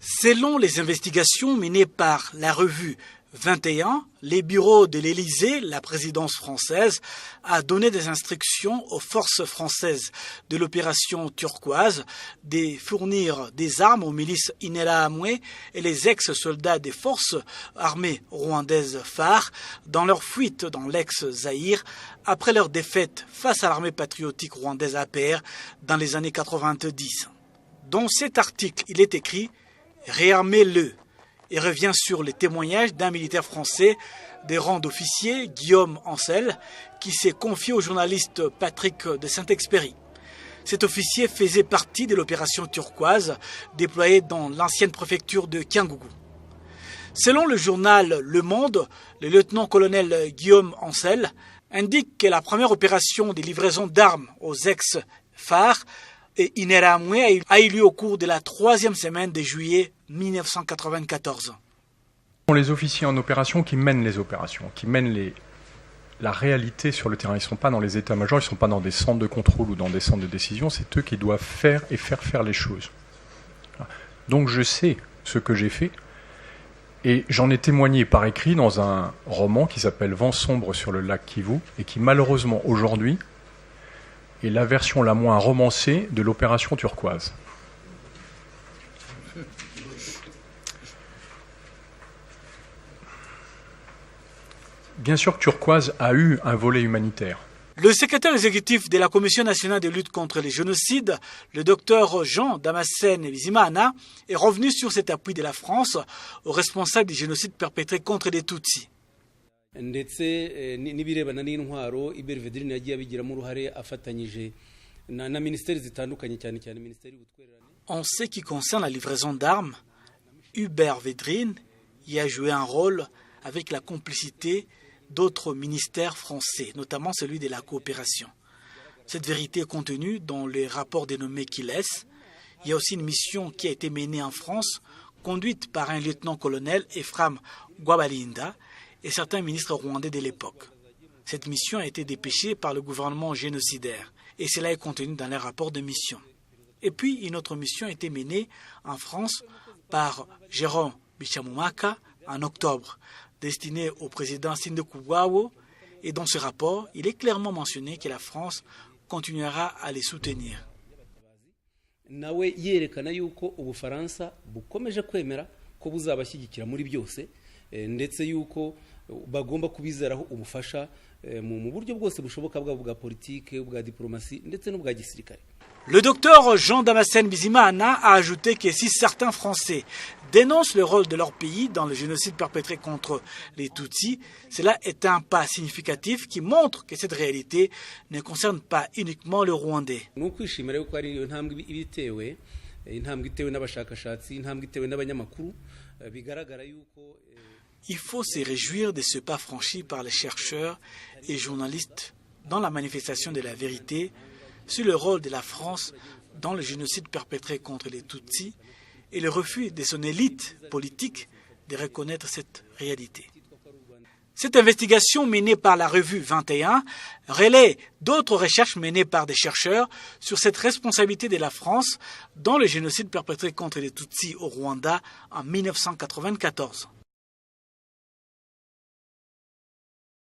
Selon les investigations menées par la revue 21, les bureaux de l'Élysée, la présidence française, a donné des instructions aux forces françaises de l'opération turquoise de fournir des armes aux milices Interahamwe et les ex-soldats des forces armées rwandaises phares dans leur fuite dans l'ex-Zaïre après leur défaite face à l'armée patriotique rwandaise APR dans les années 90. Dans cet article, il est écrit « Réarmez-le » et revient sur les témoignages d'un militaire français des rangs d'officier, Guillaume Ancel, qui s'est confié au journaliste Patrick de Saint-Exupéry. Cet officier faisait partie de l'opération turquoise déployée dans l'ancienne préfecture de Kiangougou. Selon le journal Le Monde, le lieutenant-colonel Guillaume Ancel indique que la première opération de livraison d'armes aux ex-phares et Interahamwe a eu lieu au cours de la 3e semaine de juillet 1994. Ce sont les officiers en opération qui mènent les opérations, qui mènent la réalité sur le terrain. Ils ne sont pas dans les états-majors, ils ne sont pas dans des centres de contrôle ou dans des centres de décision, c'est eux qui doivent faire et faire les choses. Donc je sais ce que j'ai fait et j'en ai témoigné par écrit dans un roman qui s'appelle Vent sombre sur le lac Kivu et qui malheureusement aujourd'hui est la version la moins romancée de l'opération turquoise. Bien sûr que Turquoise a eu un volet humanitaire. Le secrétaire exécutif de la Commission nationale de lutte contre les génocides, le docteur Jean Damascène Bizimana, est revenu sur cet appui de la France aux responsables des génocides perpétrés contre les Tutsis. ndetse n'ibirebana n'intwaro Ibervedrine yagiye abigiramo uruhare afatanyije na ministeri zitandukanye cyane ministeri y'ubutwererane. En ce qui concerne la livraison d'armes, Hubert Védrine y a joué un rôle avec la complicité d'autres ministères français, notamment celui de la coopération. Cette vérité est contenue dans les rapports dénommés Kiles. Il y a aussi une mission qui a été menée en France, conduite par un lieutenant-colonel Ephraim Gwabalinda, et certains ministres rwandais de l'époque. Cette mission a été dépêchée par le gouvernement génocidaire et cela est contenu dans les rapports de mission. Et puis une autre mission a été menée en France par Jérôme Bichamumaka en octobre, destinée au président Sindikubwabo, et dans ce rapport, il est clairement mentionné que la France continuera à les soutenir. Nawe yerekana yuko Ubufaransa bukomeje kwemera ko buzabashyigikira muri byose ndetse yuko bagomba kubizeraho ubufasha mu buryo bwose bushoboka bwa politique, bwa diplomasi ndetse n'ubwa gisirikare. Le docteur Jean Damascène Bizimana a ajouté que si certains Français dénoncent le rôle de leur pays dans le génocide perpétré contre les Tutsis, cela est un pas significatif qui montre que cette réalité ne concerne pas uniquement le Rwandais. Nukwishimira yuko ari intambwe ibitewe intambwe itewe n'abashakashatsi intambwe itewe n'abanyamakuru bigaragara yuko. Il faut se réjouir de ce pas franchi par les chercheurs et journalistes dans la manifestation de la vérité sur le rôle de la France dans le génocide perpétré contre les Tutsis et le refus de son élite politique de reconnaître cette réalité. Cette investigation menée par la revue 21 relaie d'autres recherches menées par des chercheurs sur cette responsabilité de la France dans le génocide perpétré contre les Tutsis au Rwanda en 1994.